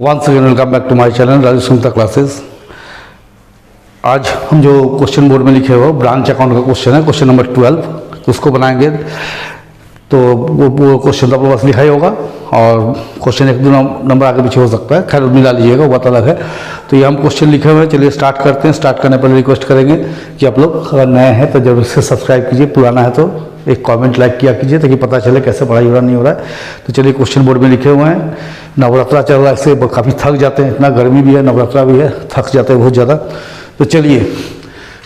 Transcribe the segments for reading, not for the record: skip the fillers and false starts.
Once again welcome back to my channel Raju Sunita classes. आज हम जो क्वेश्चन बोर्ड में लिखे हुए ब्रांच अकाउंट का क्वेश्चन है, क्वेश्चन नंबर 12, तो उसको बनाएंगे। तो वो क्वेश्चन तो आपके पास लिखा ही होगा और क्वेश्चन एक दो नंबर आगे पीछे हो सकता है, खैर मिला लीजिएगा, वो बात अलग है। तो ये हम क्वेश्चन लिखे हुए हैं, चलिए स्टार्ट करते हैं। स्टार्ट करने पहले रिक्वेस्ट करेंगे कि आप लोग अगर नए हैं तो जरूर से सब्सक्राइब कीजिए, पुराना है तो एक कमेंट लाइक किया कीजिए ताकि पता चले कैसे पढ़ाई हो रहा नहीं हो रहा है। तो चलिए क्वेश्चन बोर्ड में लिखे हुए हैं। नवरात्रा चल रहा है, इससे काफ़ी थक जाते हैं, इतना गर्मी भी है, नवरात्रा भी है, थक जाते हैं बहुत ज़्यादा। तो चलिए,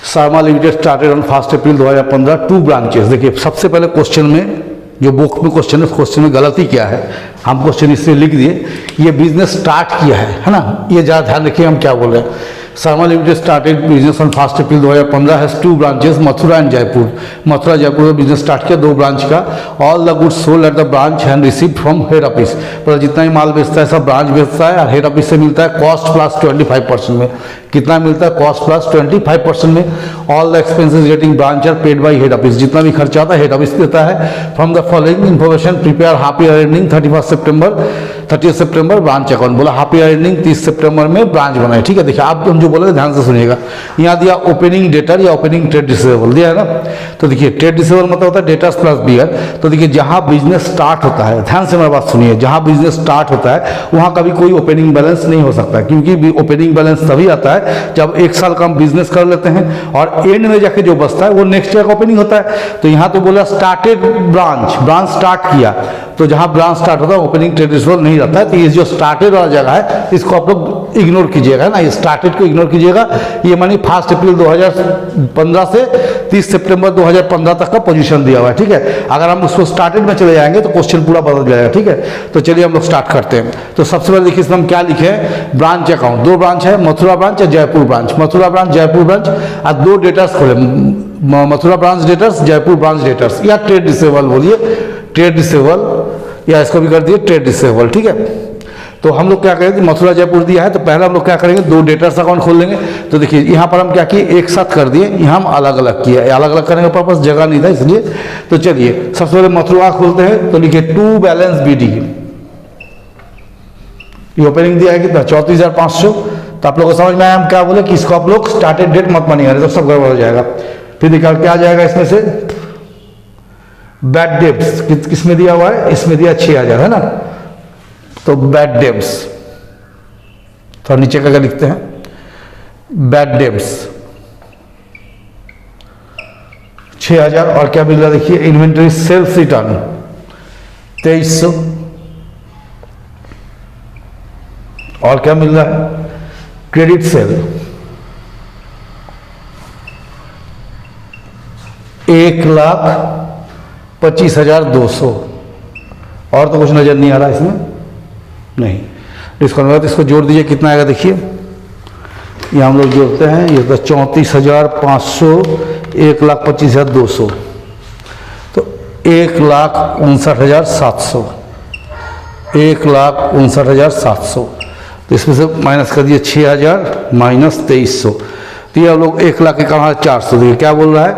Sarma limited started on 1 April 2015 2 branches. देखिए सबसे पहले क्वेश्चन में जो बुक में क्वेश्चन है, क्वेश्चन में गलती क्या है, हम क्वेश्चन इससे लिख दिए, ये बिजनेस स्टार्ट किया है ना, ये ज़्यादा ध्यान रखिए हम क्या बोल रहे हैं। Sarma limited started business on 1 April 2015 has 2 branches, Mathura and Jaipur. Mathura Jaipur में बिजनेस स्टार्ट किया 2 ब्रांच का। All the goods sold at the branch and received from head office. पर जितना ही माल बेचता है सब ब्रांच बेचता है और हेड ऑफिस से मिलता है कॉस्ट प्लस 25% में। कितना मिलता है? कॉस्ट प्लस 25% में। All the expenses getting branch are paid by head office. जितना भी खर्चा आता है हेड ऑफिस देता है। From the following information prepare half year ending 30 September branch account. बोला हाफ ईयर एंडिंग 30 सितंबर में ब्रांच बनाए। ठीक है, देखिए आप हम जो बोले ध्यान से सुनिएगा। यहाँ दिया ओपनिंग डेटर या ओपनिंग ट्रेड रिसीवेबल दिया है ना। तो देखिए ट्रेड रिसीवेबल मतलब होता है डेटर्स प्लस बियर। तो देखिए जहाँ बिजनेस स्टार्ट होता है, ध्यान से मेरी बात सुनिए, जहाँ बिजनेस स्टार्ट होता है वहाँ कभी कोई ओपनिंग बैलेंस नहीं हो सकता, क्योंकि ओपनिंग बैलेंस तभी आता है जब 1 साल का हम बिजनेस कर लेते हैं और एंड में जाके जो बचता है वो नेक्स्ट ईयर का ओपनिंग होता है। तो यहाँ तो बोला स्टार्टेड ब्रांच स्टार्ट किया, तो जहाँ ब्रांच स्टार्ट होता है ओपनिंग ट्रेड रिसीवेबल नहीं रहता है। तो ये जो स्टार्टेड वाला जगह है इसको आप लोग इग्नोर कीजिएगा ना, ये स्टार्टेड को इग्नोर कीजिएगा। ये मानी 1 अप्रैल 2015 से 30 सितंबर 2015 तक का पोजीशन दिया हुआ है। ठीक है, अगर हम उसको स्टार्टेड में चले जाएंगे तो क्वेश्चन पूरा बदल जाएगा। ठीक है, तो चलिए हम लोग स्टार्ट करते हैं। तो सबसे पहले देखिए इसमें हम क्या लिखे हैं, ब्रांच अकाउंट। 2 ब्रांच है, मथुरा ब्रांच या Jaipur branch. Mathura branch Jaipur branch और 2 डेटर्स खोले, Mathura branch debtors, Jaipur branch debtors, या ट्रेड रिसीवेबल बोलिए, ट्रेड रिसीवेबल, या इसको भी कर दिए ट्रेड रिसीवेबल। ठीक है, तो हम लोग क्या करेंगे, मथुरा जयपुर दिया है तो पहले हम लोग क्या करेंगे, 2 डेटर्स अकाउंट खोल लेंगे। तो देखिए यहाँ पर हम क्या किए, एक साथ कर दिए, यहाँ हम अलग अलग किए, अलग अलग करने का पर्पस जगह नहीं था इसलिए। तो चलिए सबसे पहले मथुरा खोलते हैं। तो लिखिए 2 बैलेंस बीडी, ये ओपनिंग दिया है कितना, 34,500। तो आप लोगों को समझ में आया हम क्या बोले कि इसको आप लोग स्टार्टेड डेट मत मानिएगा, तो सब गड़बड़ हो जाएगा। फिर निकाल क्या आ जाएगा इसमें से, बैड डेब्ट्स किस में दिया हुआ है, इसमें दिया 6,000 है ना। तो बैड डेब्ट्स, तो नीचे का लिखते हैं बैड डेब्ट्स 6,000। और क्या मिल रहा है देखिए, इन्वेंटरी सेल्स रिटर्न 2300। और क्या मिल रहा है, क्रेडिट सेल 1,25,200। और तो कुछ नजर नहीं आ रहा इसमें, नहीं। डिस्काउंट इसको जोड़ दीजिए, कितना आएगा देखिए, ये हम लोग जोड़ते हैं, ये तो 34,500, 1,25,200, तो 1,59,700, 1,59,700। तो इसमें से माइनस कर दिए 6,000 माइनस 2300, तो ये हम लोग 1,51,400। देखिए क्या बोल रहा है,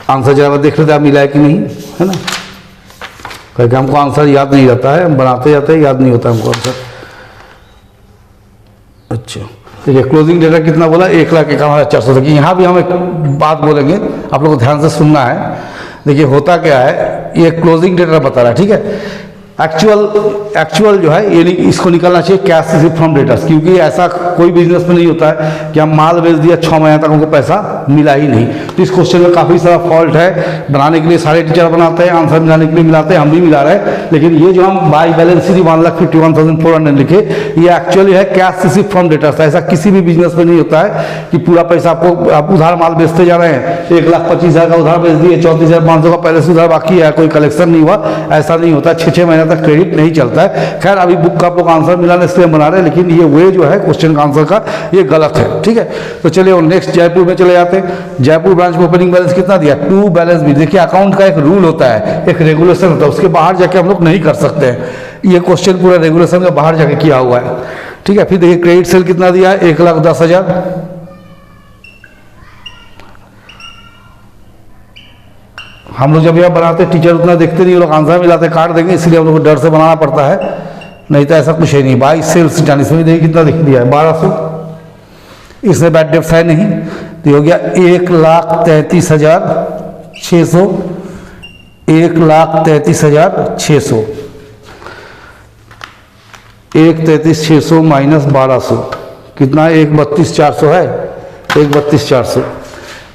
आंसर जरा देख लेते हैं मिला है कि नहीं, है ना। क्योंकि हमको आंसर याद नहीं रहता है, हम बनाते जाते हैं, याद नहीं होता हमको आंसर। अच्छा देखिए क्लोजिंग डेटा कितना बोला, 1,51,400। देखिए यहाँ भी हम एक बात बोलेंगे, आप लोग को ध्यान से सुनना है। देखिए होता क्या है, ये क्लोजिंग डेटा बता रहा है, ठीक है। एक्चुअल जो है ये इसको निकालना चाहिए कैश रिसीव फ्रॉम डेटर्स, क्योंकि ऐसा कोई बिजनेस में नहीं होता है कि हम माल बेच दिया 6 महीने तक हमको पैसा मिला ही नहीं। तो इस क्वेश्चन में काफ़ी सारा फॉल्ट है, बनाने के लिए सारे टीचर बनाते हैं, आंसर मिलाने के लिए मिलाते हैं, हम भी मिला रहे हैं। लेकिन ये जो हम बाई बैलेंस शीट 1,51,400 लिखे, ये एक्चुअली है कैश रिसीव फ्रॉम डेटर्स। ऐसा किसी भी बिजनेस में नहीं होता है कि पूरा पैसा आपको, आप उधार माल बेचते जा रहे हैं, 1,25,000 का उधार बेच दिए, 34,500 का पहले से उधार बाकी है, कोई कलेक्शन नहीं हुआ, ऐसा नहीं होता। 6 महीने तक क्रेडिट नहीं चलता है। खैर अभी बुक का आप लोग आंसर मिलाने इसलिए बना रहे हैं, लेकिन ये वे जो है क्वेश्चन का आंसर का ये गलत है। ठीक है, तो चलिए और नेक्स्ट जयपुर में चले जाते हैं। जयपुर ब्रांच में ओपनिंग बैलेंस कितना दिया, 2 बैलेंस भी। देखिए अकाउंट का एक रूल होता है, एक रेगुलेशन होता है, उसके बाहर जाके हम लोग नहीं कर सकते हैं। ये क्वेश्चन पूरा रेगुलेशन के बाहर जाके किया हुआ है। ठीक है, फिर देखिए क्रेडिट सेल कितना दिया है, 1,10,000। हम लोग जब यह बनाते टीचर उतना देखते नहीं, लोग आंसर मिलाते काट देंगे, इसलिए हम लोग को डर से बनाना पड़ता है। नहीं तो ऐसा कुछ है नहीं। 22 सेल्स जाने से देखिए कितना लिख दिया है 1200, इसमें बैड डेप्ट है नहीं, तो हो गया 1,33,600, 1,33,600, 1,33,600 माइनस 1200 कितना, 1,32,400 है, 1,32,400।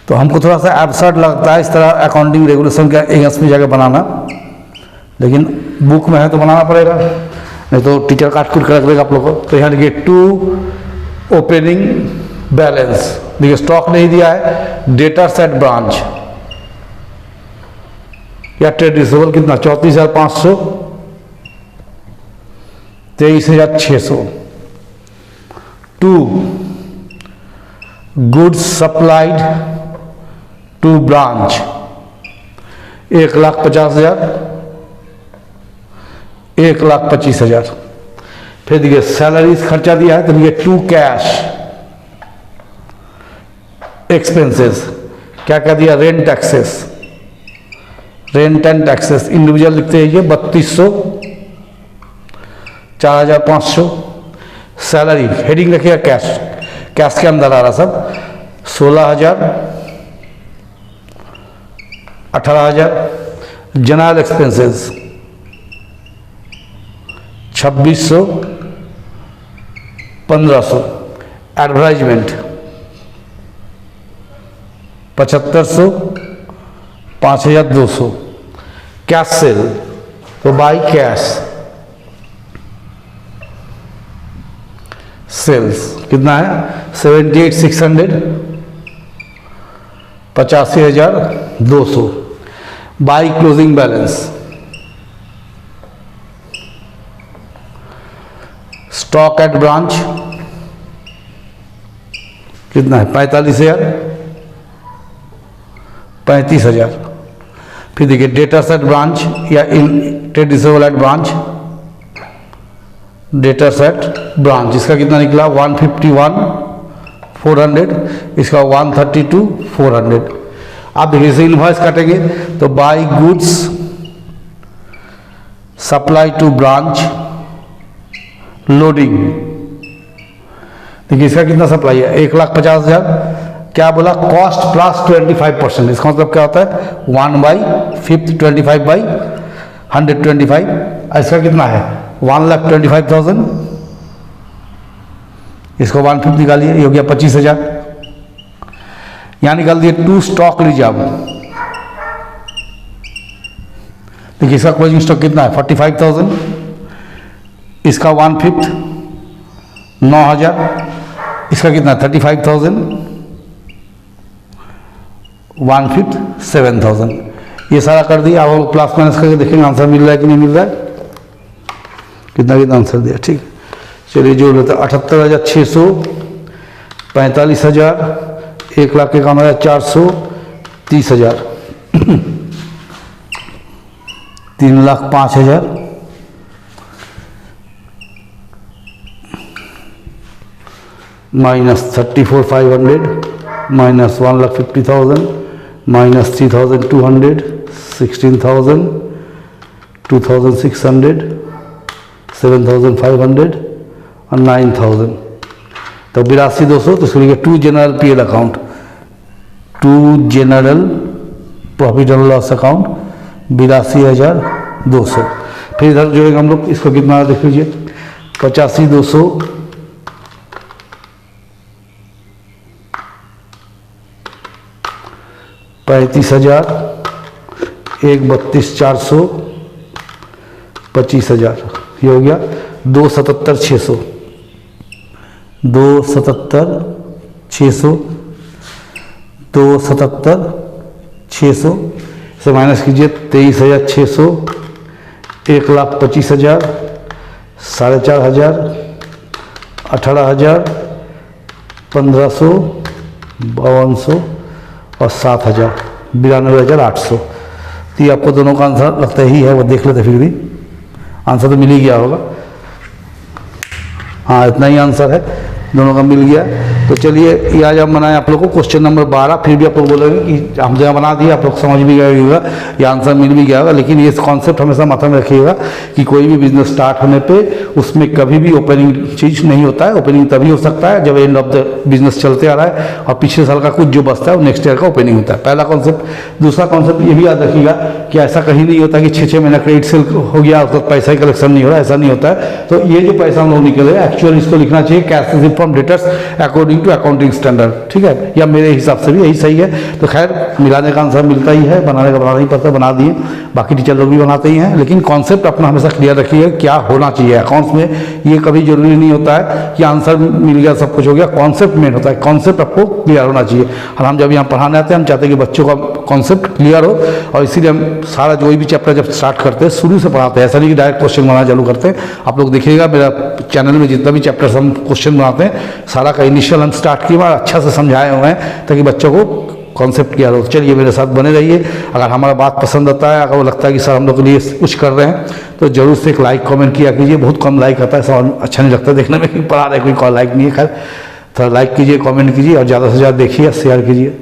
तो हमको थोड़ा सा एब्सर्ड लगता है इस तरह अकाउंटिंग रेगुलेशन का इंग्लिश में जाकर बनाना, लेकिन बुक में है तो बनाना पड़ेगा, नहीं तो टीचर काट कूट कर रख देगा आप लोग को। तो यहाँ देखिए टू ओपनिंग बैलेंस, देखिए स्टॉक नहीं दिया है, डेटर्स एट ब्रांच या ट्रेड रिसीवेबल कितना 34,500, 23,600। To goods supplied to branch 1,50,000, 1,25,000। फिर देखिए सैलरीज खर्चा दिया है, तो देखिए टू कैश एक्सपेंसेस क्या क्या दिया, rent taxes, rent and taxes individual लिखते हैं ये 3,200, 4,500। सैलरी हेडिंग रखिएगा कैश, कैश के अंदर आ रहा सब 16,000, 18,000। General expenses 2,600, 1,500। Advertisement 7,500, 5,200। Cash cell तो बाई कैश सेल्स कितना है 78,600, 85,200। By closing balance stock at branch कितना है 45,000, 35,000। फिर देखिए डेटर्स एट ब्रांच या in trade receivable at branch, debtors at branch इसका कितना निकला 151,400, इसका 132,400। आप देखिए इसे इनवॉइस काटेंगे तो by goods supply to branch loading, देखिए इसका कितना सप्लाई है 1,50,000। क्या बोला कॉस्ट प्लस 25%, इसका मतलब क्या होता है 1/5 25/125। इसका कितना है 1,25,000, इसको 1/5 निकालिए, ये हो गया 25,000। यहाँ निकाल दिए टू स्टॉक रिजर्व, देखिए इसका क्लोजिंग स्टॉक कितना है 45,000, इसका 1/5 9,000, इसका कितना 35,000, 1/5 7,000। ये सारा कर दिया। अब लोग प्लस माइनस करके देखेंगे आंसर मिल रहा है कि नहीं मिल रहा है, कितना कितना आंसर दिया। ठीक, चलिए जोड़ लेते हैं 78,600, 45,000, 1,51,400, 30,000, 3,05,000, माइनस 34,500, माइनस 1,50,000, माइनस 3,200, 16,000, 2,600, 7,500 और 9,000। तो 82,200। तो इसको लिखिए to general PL account, to general profit and loss account 82,200। फिर इधर जोड़ेंगे हम लोग, इसको कितना देख लीजिए 85,200, 35,000, 1,32,400, 25,000। ये हो गया 2,77,600, 2,77,600, 2,77,600 से माइनस कीजिए 23,600, 1,25,000, 4,500, 18,000, 1,500, 5,200 और 7,000, 92,800। तो ये आपको दोनों का आंसर लगता ही है, वो देख लेते फिर भी आंसर तो मिल ही गया होगा। हाँ इतना ही आंसर है। दोनों का मिल गया। तो चलिए ये आज हम बनाए आप लोग को क्वेश्चन नंबर 12। फिर भी आप लोग बोलेंगे कि हम जगह बना दिए, आप लोग समझ भी गए होगा, ये आंसर मिल भी गया होगा। लेकिन ये कॉन्सेप्ट हमेशा माथा में रखिएगा कि कोई भी बिजनेस स्टार्ट होने पे उसमें कभी भी ओपनिंग चीज़ नहीं होता है। ओपनिंग तभी हो सकता है जब एंड ऑफ द बिजनेस चलते आ रहा है और पिछले साल का कुछ जो बचता है वो नेक्स्ट ईयर का ओपनिंग होता है। पहला कॉन्सेप्ट। दूसरा कॉन्सेप्ट ये भी याद रखिएगा कि ऐसा कहीं नहीं होता कि 6 महीना क्रेडिट सेल हो गया उसका पैसा ही कलेक्शन नहीं हो रहा, ऐसा नहीं होता है। तो ये जो पैसा हम लोग निकले एक्चुअली इसको लिखना चाहिए cash received from debtors according to accounting standard, ठीक है, या मेरे हिसाब से भी यही सही है। तो खैर मिलाने का आंसर मिलता ही है, बनाने का बनाना ही पड़ता है, बना दिए। बाकी टीचर लोग भी बनाते ही हैं, लेकिन कॉन्सेप्ट अपना हमेशा क्लियर रखिए क्या होना चाहिए अकाउंट्स में। ये कभी जरूरी नहीं होता है कि आंसर मिल गया सब कुछ हो गया, कॉन्सेप्ट मेन होता है। कॉन्सेप्ट आपको क्लियर होना चाहिए और हम जब यहाँ पढ़ाने आते हैं हम चाहते हैं कि बच्चों का कॉन्सेप्ट क्लियर हो और इसीलिए हम सारा जो भी चैप्टर जब स्टार्ट करते हैं शुरू से पढ़ाते हैं, ऐसा नहीं कि डायरेक्ट क्वेश्चन बनाना चालू करते हैं। आप लोग देखिएगा मेरा चैनल में जितना भी चैप्टर्स हम क्वेश्चन बनाते हैं सारा का इनिशियल हम स्टार्ट किए और अच्छा से समझाए हुए हैं ताकि बच्चों को कॉन्सेप्ट क्लियर हो। चलिए मेरे साथ बने रहिए। अगर हमारा बात पसंद आता है, अगर वो लगता है कि सर हम लोग के लिए कुछ कर रहे हैं तो जरूर से एक लाइक कमेंट किया कीजिए। बहुत कम लाइक आता है, सब अच्छा नहीं लगता देखने में कि पढ़ा रहे कोई लाइक नहीं है। खैर थोड़ा लाइक कीजिए, कमेंट कीजिए और ज़्यादा से ज़्यादा देखिए, शेयर कीजिए।